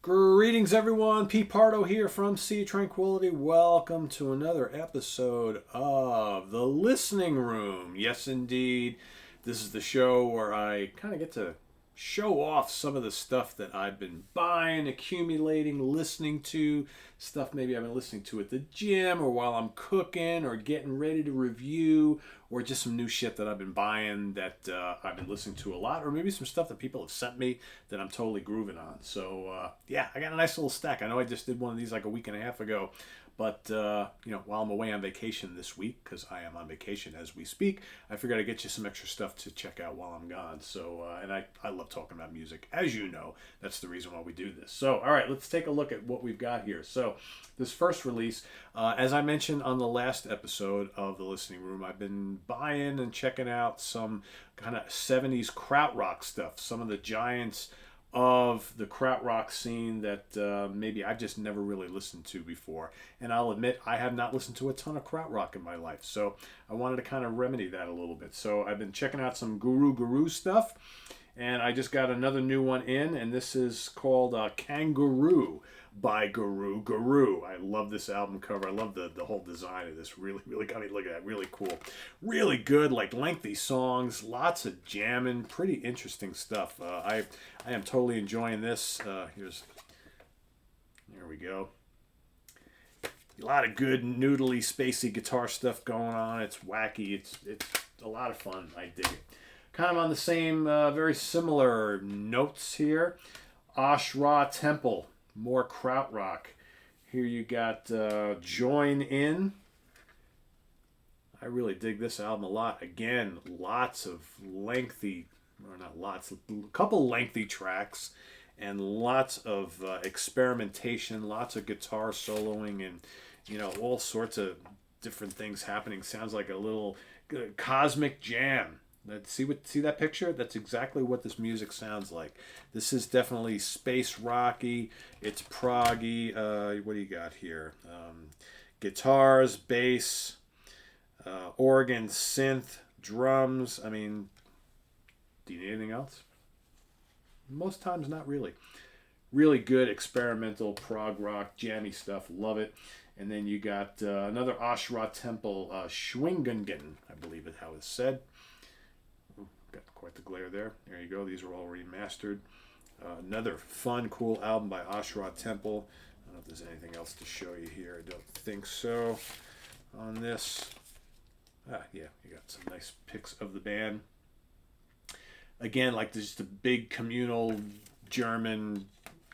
Greetings, everyone. Pete Pardo here from Sea Tranquility. Welcome to another episode of The Listening Room. Yes, indeed. This is the show where I kind of get to show off some of the stuff that I've been buying, accumulating, listening to. Stuff maybe I've been listening to at the gym or while I'm cooking or getting ready to review, or just some new shit that I've been buying that I've been listening to a lot, or maybe some stuff that people have sent me that I'm totally grooving on. So yeah, I got a nice little stack. I know I just did one of these like a week and a half ago, but while I'm away on vacation this week, because I am on vacation as we speak, I figured I'd get you some extra stuff to check out while I'm gone. So and I love talking about music, as you know. That's the reason why we do this. So all right, let's take a look at what we've got here. So this first release, as I mentioned on the last episode of The Listening Room, I've been buying and checking out some kind of 70s krautrock stuff, some of the giants of the krautrock scene that maybe I've just never really listened to before. And I'll admit, I have not listened to a ton of krautrock in my life, so I wanted to kind of remedy that a little bit. So I've been checking out some Guru stuff, and I just got another new one in, and this is called Kangaroo by Guru. I love this album cover. I love the whole design of this. Really got me looking at that. Really cool. Really good, like lengthy songs, lots of jamming, pretty interesting stuff. I am totally enjoying this. There we go. A lot of good noodly, spacey guitar stuff going on. It's wacky. It's a lot of fun. I dig it. Kind of on the same, very similar notes here. Ashra Temple, more krautrock. Here you got Join In. I really dig this album a lot. Again, lots of lengthy, or not lots, a couple lengthy tracks, and lots of experimentation, lots of guitar soloing, and all sorts of different things happening. Sounds like a little cosmic jam. See that picture? That's exactly what this music sounds like. This is definitely space rocky. It's proggy. What do you got here? Guitars, bass, organ, synth, drums. I mean, do you need anything else? Most times, not really. Really good experimental prog rock, jammy stuff. Love it. And then you got another Ashra Temple, Schwingungen, I believe is how it's said. Got quite the glare there. There you go. These are all remastered. Another fun, cool album by Ashra Temple. I don't know if there's anything else to show you here. I don't think so on this. Yeah, you got some nice pics of the band. Again, like just the big communal German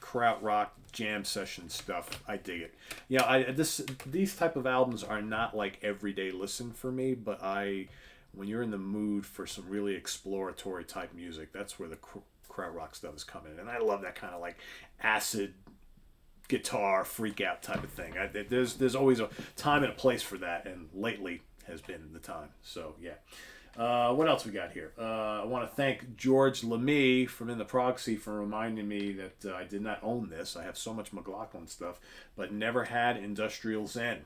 krautrock jam session stuff. I dig it. Yeah, these type of albums are not like everyday listen for me, but when you're in the mood for some really exploratory type music, that's where the krautrock stuff is coming in. And I love that kind of like acid guitar freak out type of thing. There's always a time and a place for that, and lately has been the time. So yeah. What else we got here? I want to thank George Lemie from In the Proxy for reminding me that I did not own this. I have so much McLaughlin stuff, but never had Industrial Zen,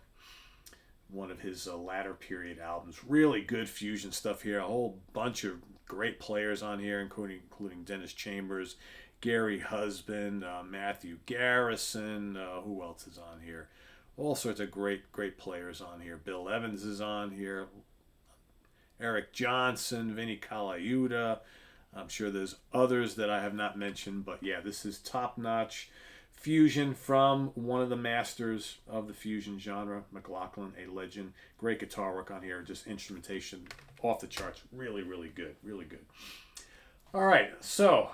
one of his latter period albums. Really good fusion stuff here. A whole bunch of great players on here, including Dennis Chambers, Gary Husband, Matthew Garrison. Who else is on here? All sorts of great players on here. Bill Evans is on here. Eric Johnson, Vinny Colaiuta. I'm sure there's others that I have not mentioned, but yeah, this is top-notch fusion from one of the masters of the fusion genre, McLaughlin, a legend. Great guitar work on here, just instrumentation off the charts. Really good. All right, so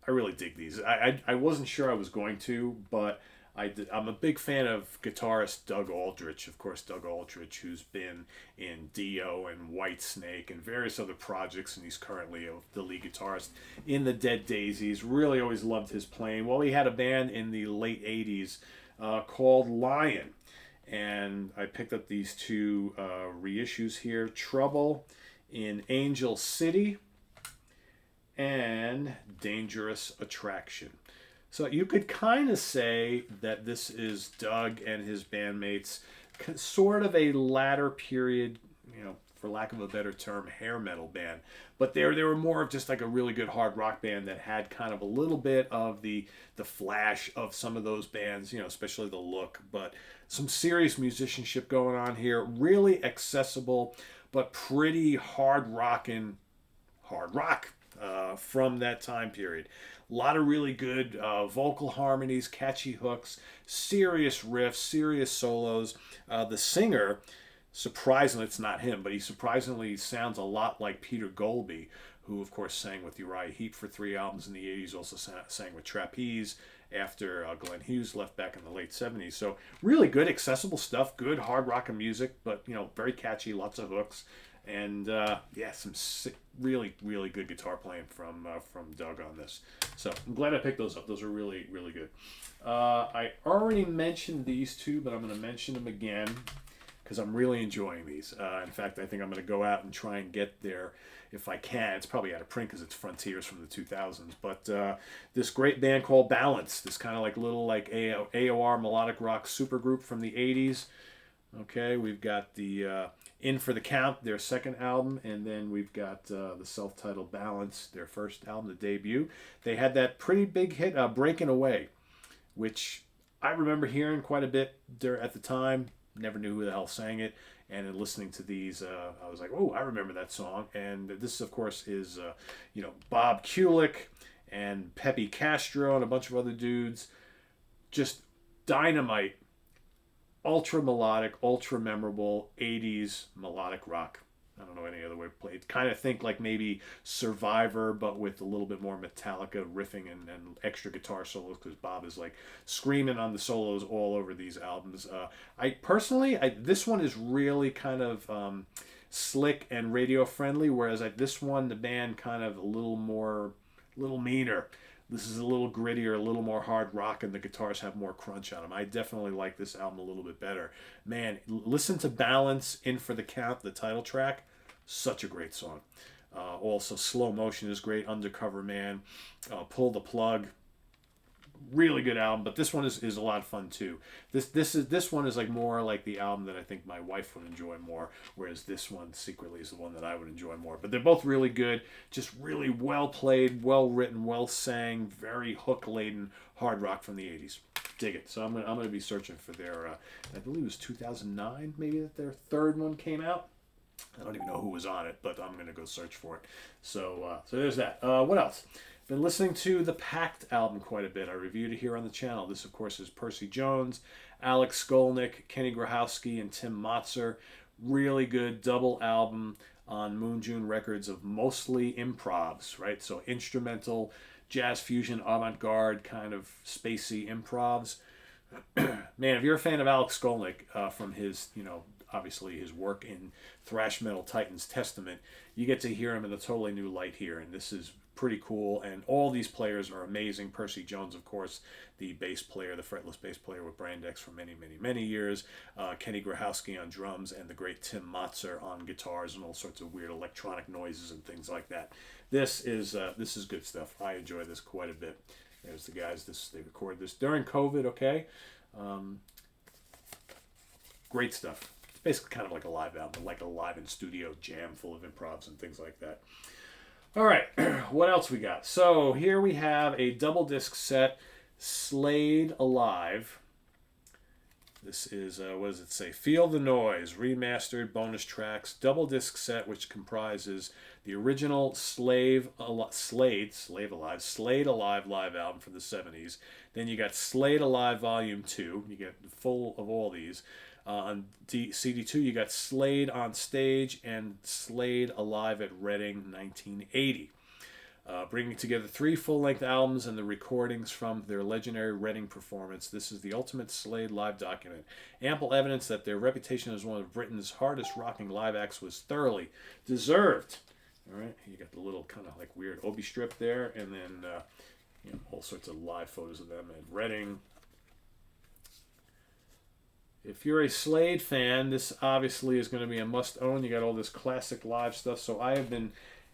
I really dig these. I wasn't sure I was going to, but I'm a big fan of guitarist Doug Aldrich. Of course, Doug Aldrich, who's been in Dio and Whitesnake and various other projects, and he's currently the lead guitarist in the Dead Daisies. Really always loved his playing. Well, he had a band in the late 80s called Lion, and I picked up these two reissues here, Trouble in Angel City and Dangerous Attraction. So you could kind of say that this is Doug and his bandmates, sort of a latter period, for lack of a better term, hair metal band. But they were more of just like a really good hard rock band that had kind of a little bit of the flash of some of those bands, especially the look. But some serious musicianship going on here. Really accessible, but pretty hard rock from that time period. A lot of really good vocal harmonies, catchy hooks, serious riffs, serious solos. The singer, surprisingly, it's not him, but he surprisingly sounds a lot like Peter Golby, who, of course, sang with Uriah Heep for 3 albums in the 80s, also sang with Trapeze after Glenn Hughes left back in the late 70s. So really good, accessible stuff, good hard rock and music, but, very catchy, lots of hooks. And some really, really good guitar playing from Doug on this. So I'm glad I picked those up. Those are really, really good. I already mentioned these two, but I'm going to mention them again because I'm really enjoying these. In fact, I think I'm going to go out and try and get there if I can. It's probably out of print because it's Frontiers from the 2000s. But this great band called Balance, this kind of like little like AOR melodic rock supergroup from the 80s. Okay, we've got the In for the Count, their second album, and then we've got the self-titled Balance, their first album, the debut. They had that pretty big hit, Breaking Away, which I remember hearing quite a bit there at the time. Never knew who the hell sang it. And in listening to these, I was like, oh, I remember that song. And this, of course, is, Bob Kulick and Pepe Castro and a bunch of other dudes. Just dynamite. Ultra melodic, ultra memorable 80s melodic rock. I don't know any other way to play it. Kind of think like maybe Survivor, but with a little bit more Metallica riffing and extra guitar solos, because Bob is like screaming on the solos all over these albums. This one is really kind of slick and radio friendly, whereas this one, the band kind of a little meaner. This is a little grittier, a little more hard rock, and the guitars have more crunch on them. I definitely like this album a little bit better. Man, listen to Balance, In for the Count, the title track. Such a great song. Also, Slow Motion is great. Undercover Man, Pull the Plug. Really good album, but this one is a lot of fun too. This one is like more like the album that I think my wife would enjoy more, whereas this one secretly is the one that I would enjoy more. But they're both really good, just really well played, well written, well sang, very hook laden hard rock from the 80s. Dig it. So I'm gonna be searching for their I believe it was 2009 maybe that their third one came out. I don't even know who was on it, but I'm gonna go search for it. So there's that. What else? Been listening to the Pact album quite a bit. I reviewed it here on the channel. This, of course, is Percy Jones, Alex Skolnick, Kenny Grahowski, and Tim Motzer. Really good double album on Moon June Records of mostly improvs, right? So instrumental, jazz fusion, avant-garde, kind of spacey improvs. Man, if you're a fan of Alex Skolnick from his, obviously his work in thrash metal Titans Testament, you get to hear him in a totally new light here, and this is pretty cool. And all these players are amazing. Percy Jones, of course, the bass player, the fretless bass player with Brandex for many, many, many years. Kenny Grahowski on drums, and the great Tim Motzer on guitars and all sorts of weird electronic noises and things like that. This is good stuff. I enjoy this quite a bit. There's the guys. They recorded this during COVID. Okay, great stuff. It's basically kind of like a live album, like a live in studio jam full of improvs and things like that. All right, what else we got? So here we have a double disc set, Slayed Alive. This is, what does it say? Feel the Noise, remastered bonus tracks, double disc set, which comprises the original Slayed Alive live album from the 70s. Then you got Slayed Alive Volume 2. You get full of all these. On CD2, you got Slayed on Stage and Slayed Alive at Reading 1980. Bringing together 3 full-length albums and the recordings from their legendary Reading performance, this is the ultimate Slayed live document. Ample evidence that their reputation as one of Britain's hardest-rocking live acts was thoroughly deserved. All right, you got the little kind of like weird Obi strip there, and then all sorts of live photos of them at Reading. If you're a Slade fan, this obviously is going to be a must-own. You got all this classic live stuff. So I have been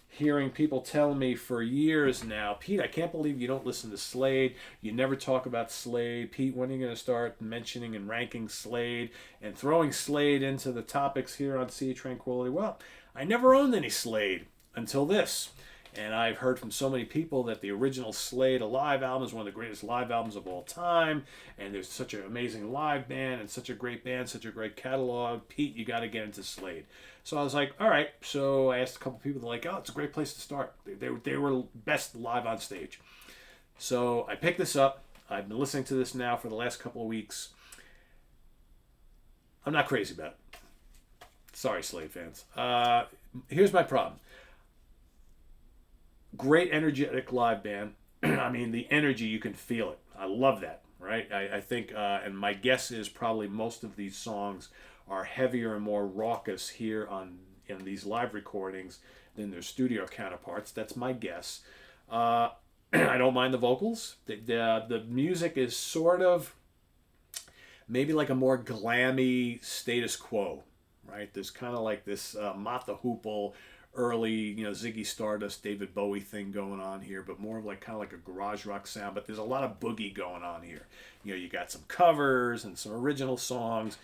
hearing people tell me for years now, Pete, I can't believe you don't listen to Slade. You never talk about Slade. Pete, when are you going to start mentioning and ranking Slade and throwing Slade into the topics here on Sea Tranquility? Well, I never owned any Slade until this. And I've heard from so many people that the original Slade Alive album is one of the greatest live albums of all time. And there's such an amazing live band and such a great band, such a great catalog. Pete, you got to get into Slade. So I was like, all right. So I asked a couple people, they're like, oh, it's a great place to start. They were best live on stage. So I picked this up. I've been listening to this now for the last couple of weeks. I'm not crazy about it. Sorry, Slade fans. Here's my problem. Great energetic live band. I mean, the energy, you can feel it. I love that, right? I think, and my guess is probably most of these songs are heavier and more raucous here in these live recordings than their studio counterparts. That's my guess. I don't mind the vocals. The music is sort of maybe like a more glammy Status Quo, right? There's kind of like this Mott the Hoople, early, Ziggy Stardust, David Bowie thing going on here, but more of like kind of like a garage rock sound. But there's a lot of boogie going on here. You got some covers and some original songs,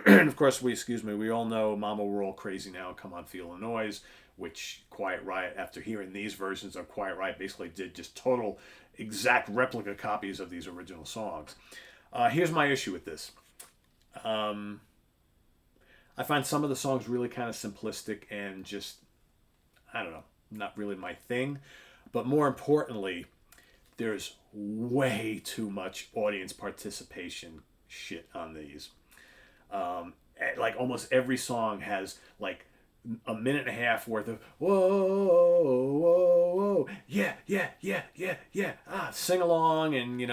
and of course, we all know "Mama We're All Crazy Now" and "Come On Feel the Noise," which Quiet Riot, after hearing these versions of Quiet Riot, basically did just total exact replica copies of these original songs. Here's my issue with this. I find some of the songs really kind of simplistic and just, I don't know, not really my thing. But more importantly, there's way too much audience participation shit on these. Like almost every song has like a minute and a half worth of whoa, whoa, whoa, yeah, yeah, yeah, yeah, yeah, sing along, and the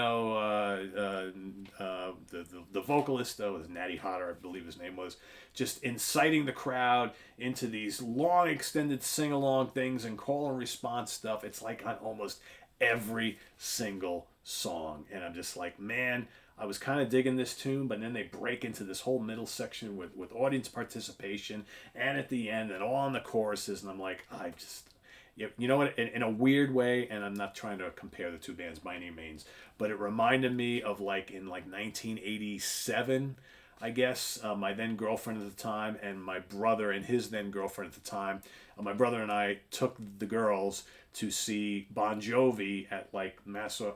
vocalist was Natty Hodder, I believe his name was, just inciting the crowd into these long extended sing along things and call and response stuff. It's like on almost every single song, and I'm just like, man, I was kind of digging this tune, but then they break into this whole middle section with audience participation, and at the end, and all in the choruses, and I'm like, I just, you know what, in a weird way, and I'm not trying to compare the two bands by any means, but it reminded me of like in like 1987, I guess, my then girlfriend at the time, and my brother and his then girlfriend at the time. My brother and I took the girls to see Bon Jovi at like Nassau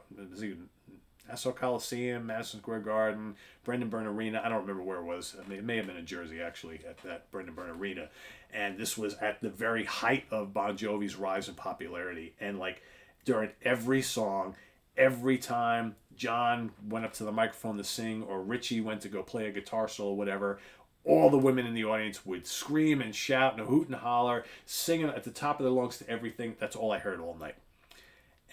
Coliseum, Madison Square Garden, Brendan Byrne Arena. I don't remember where it was. I mean, it may have been in Jersey, actually, at that Brendan Byrne Arena. And this was at the very height of Bon Jovi's rise in popularity. And like during every song, every time John went up to the microphone to sing, or Richie went to go play a guitar solo or whatever, all the women in the audience would scream and shout and hoot and holler, singing at the top of their lungs to everything. That's all I heard all night.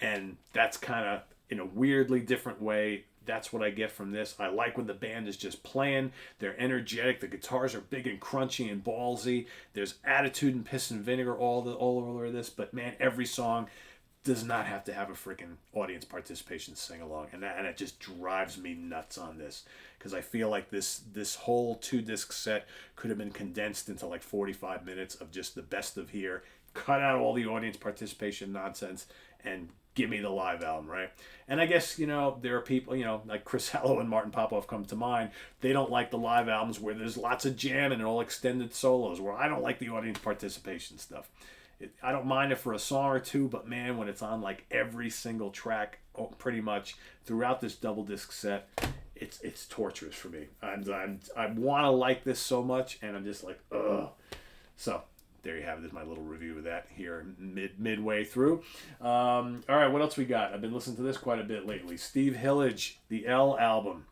And that's kind of, in a weirdly different way, that's what I get from this. I like when the band is just playing. They're energetic. The guitars are big and crunchy and ballsy. There's attitude and piss and vinegar all over this. But man, every song does not have to have a freaking audience participation sing along, and it just drives me nuts on this, because I feel like this whole 2-disc set could have been condensed into like 45 minutes of just the best of here. Cut out all the audience participation nonsense and give me the live album, right? And I guess, there are people, like Chris Hallow and Martin Popoff come to mind. They don't like the live albums where there's lots of jamming and all extended solos, where I don't like the audience participation stuff. I don't mind it for a song or two, but man, when it's on like every single track, pretty much throughout this double disc set, it's torturous for me. I want to like this so much, and I'm just like, ugh. So there you have it. There's my little review of that here midway through. All right, what else we got? I've been listening to this quite a bit lately. Steve Hillage, the L album.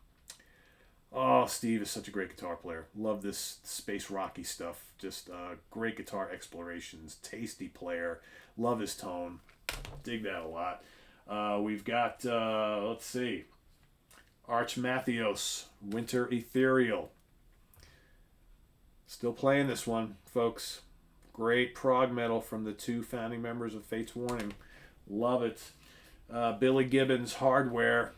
Oh, Steve is such a great guitar player. Love this space rocky stuff. Just great guitar explorations. Tasty player. Love his tone. Dig that a lot. We've got, let's see, Arch Mathios, Winter Ethereal. Still playing this one, folks. Great prog metal from the two founding members of Fate's Warning. Love it. Billy Gibbons, Hardware.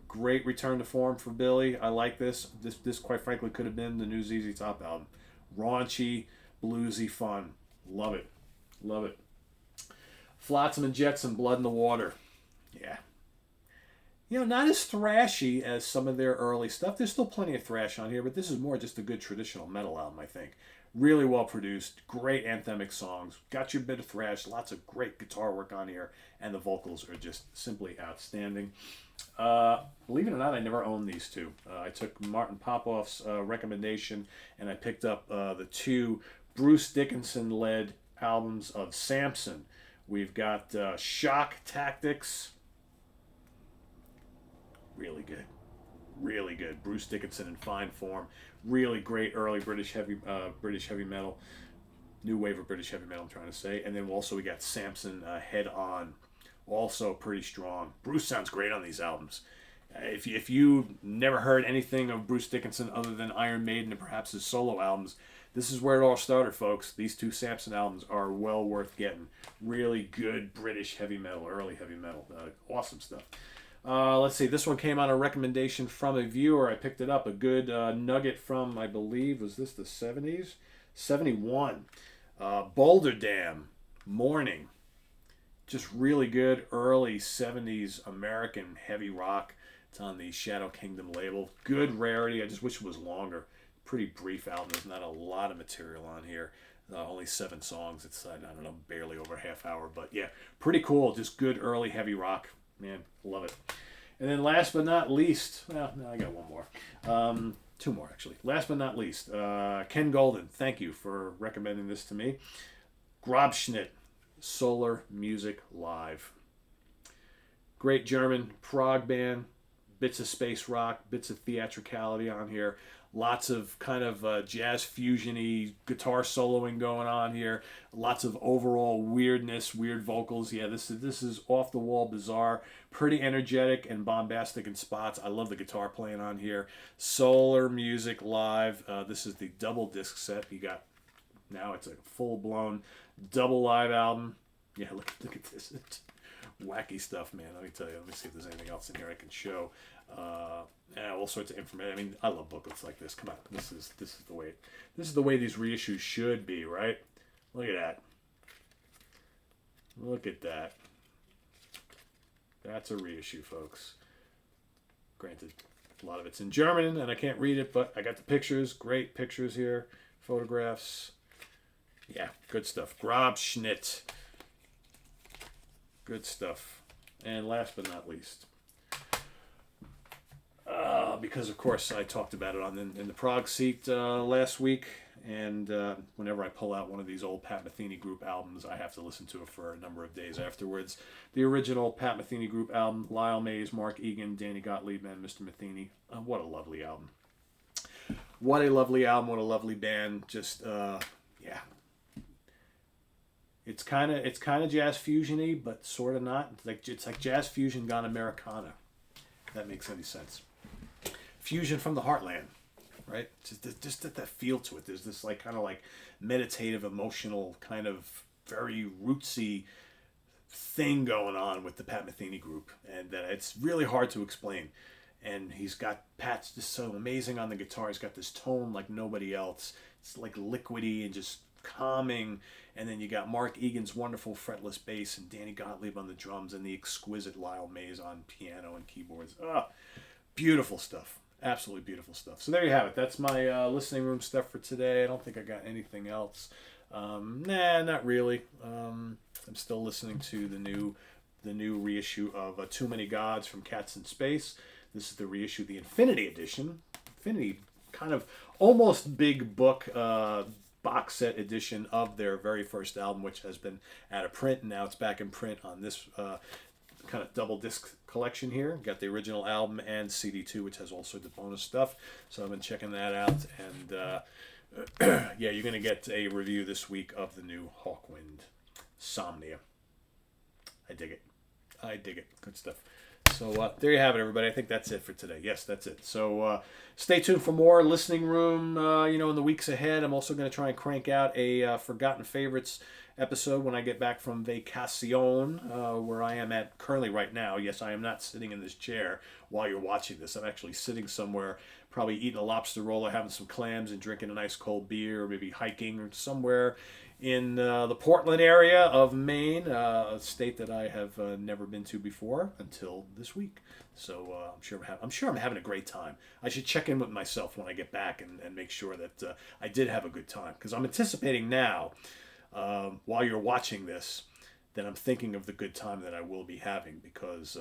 Great return to form for Billy. I like this. This quite frankly could have been the new ZZ Top album. Raunchy, bluesy fun. Love it. Love it. Flotsam and Jetsam, Blood in the Water. Yeah. Not as thrashy as some of their early stuff. There's still plenty of thrash on here, but this is more just a good traditional metal album, I think. Really well produced, great anthemic songs. Got your bit of thrash, lots of great guitar work on here, and the vocals are just simply outstanding. Believe it or not, I never owned these two. I took Martin Popoff's recommendation, and I picked up the two Bruce Dickinson-led albums of Samson. We've got Shock Tactics. Really good. Really good. Bruce Dickinson in fine form. Really great early British heavy metal. New wave of British heavy metal, I'm trying to say. And then also we got Samson Head On. Also pretty strong. Bruce sounds great on these albums. If you never heard anything of Bruce Dickinson other than Iron Maiden and perhaps his solo albums, this is where it all started, folks. These two Samson albums are well worth getting. Really good British heavy metal, early heavy metal. Awesome stuff. Let's see. This one came on a recommendation from a viewer. I picked it up. A good nugget from, I believe, was this the 70s? 71. Boulder Dam, Morning. Just really good early 70s American heavy rock. It's on the Shadow Kingdom label. Good rarity. I just wish it was longer. Pretty brief album. There's not a lot of material on here. Only 7 songs. It's, I don't know, barely over a half hour. But yeah, pretty cool. Just good early heavy rock. Man, love it. And then last but not least, well, no, I got one more. 2 more, actually. Last but not least, Ken Golden. Thank you for recommending this to me. Grobschnitt, Solar Music Live. Great German prog band. Bits of space rock, bits of theatricality on here. Lots of kind of jazz fusion-y guitar soloing going on here. Lots of overall weirdness, weird vocals. Yeah, this is off-the-wall, bizarre, pretty energetic and bombastic in spots. I love the guitar playing on here. Solar Music Live. This is the double disc set. You got, now it's a full-blown double live album. Yeah, look at this. It's wacky stuff, man. Let me tell you. Let me see if there's anything else in here I can show. Yeah, all sorts of information. I mean, I love booklets like this. Come on, this is the way these reissues should be, right? Look at that. Look at that. That's a reissue, folks. Granted, a lot of it's in German and I can't read it, but I got the pictures. Great pictures here, photographs. Yeah, good stuff. Grobschnitt. Good stuff. And last but not least, because of course I talked about it in the Prague Seat last week, and whenever I pull out one of these old Pat Metheny Group albums, I have to listen to it for a number of days afterwards. The original Pat Metheny Group album, Lyle Mays, Mark Egan, Danny Gottlieb, and Mr. Metheny. What a lovely album. What a lovely album. What a lovely band. Just yeah. It's kind of jazz fusion-y, but sort of not. It's like jazz fusion gone Americana. If that makes any sense. Fusion from the heartland, right? Just that feel to it. There's this like kind of like meditative, emotional, kind of very rootsy thing going on with the Pat Metheny Group, and it's really hard to explain. And Pat's just so amazing on the guitar. He's got this tone like nobody else. It's like liquidy and just calming. And then you got Mark Egan's wonderful fretless bass and Danny Gottlieb on the drums and the exquisite Lyle Mays on piano and keyboards. Beautiful stuff. Absolutely beautiful stuff. So there you have it. That's my listening room stuff for today. I don't think I got anything else. Nah, not really. I'm still listening to the new reissue of Too Many Gods from Cats in Space. This is the reissue, the Infinity Edition. Infinity, kind of almost big book box set edition of their very first album, which has been out of print, and now it's back in print on this kind of double disc collection here. Got the original album and CD2, which has all sorts of bonus stuff. So I've been checking that out, and yeah, you're gonna get a review this week of the new Hawkwind Somnia. I dig it. Good stuff. So there you have it, everybody. I think that's it for today. Yes, that's it. So stay tuned for more listening room. In the weeks ahead, I'm also going to try and crank out a Forgotten Favorites episode when I get back from vacation, where I am at currently right now. Yes, I am not sitting in this chair while you're watching this. I'm actually sitting somewhere, probably eating a lobster roll or having some clams and drinking a nice cold beer, or maybe hiking or somewhere in the Portland area of Maine, a state that I have never been to before until this week. So I'm sure I'm having a great time. I should check in with myself when I get back and make sure that I did have a good time, because I'm anticipating now, while you're watching this, that I'm thinking of the good time that I will be having, because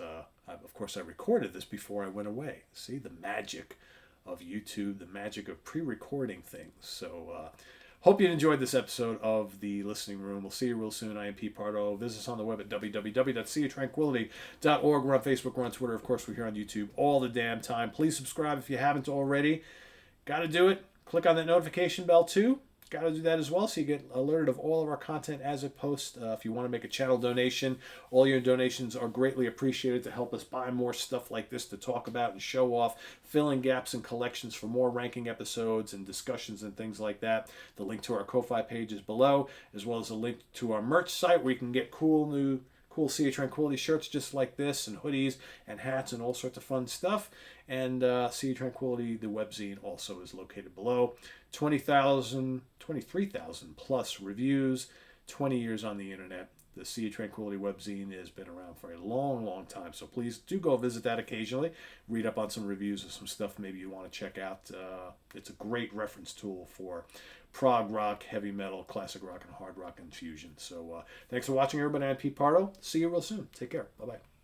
of course I recorded this before I went away. See, the magic of YouTube, the magic of pre-recording things. So hope you enjoyed this episode of The Listening Room. We'll see you real soon. I am Pete Pardo. Visit us on the web at www.seaoftranquility.org. We're on Facebook. We're on Twitter. Of course, we're here on YouTube all the damn time. Please subscribe if you haven't already. Got to do it. Click on that notification bell too. Got to do that as well so you get alerted of all of our content as it posts. If you want to make a channel donation, all your donations are greatly appreciated to help us buy more stuff like this to talk about and show off, filling gaps in collections for more ranking episodes and discussions and things like that. The link to our Ko-Fi page is below, as well as a link to our merch site where you can get cool Sea of Tranquility shirts just like this, and hoodies and hats and all sorts of fun stuff. And Sea of Tranquility, the webzine, also is located below. 23,000 plus reviews, 20 years on the internet. The Sea of Tranquility webzine has been around for a long, long time. So please do go visit that occasionally. Read up on some reviews of some stuff maybe you want to check out. It's a great reference tool for prog rock, heavy metal, classic rock, and hard rock and fusion. So thanks for watching, everybody. I'm Pete Pardo. See you real soon. Take care. Bye-bye.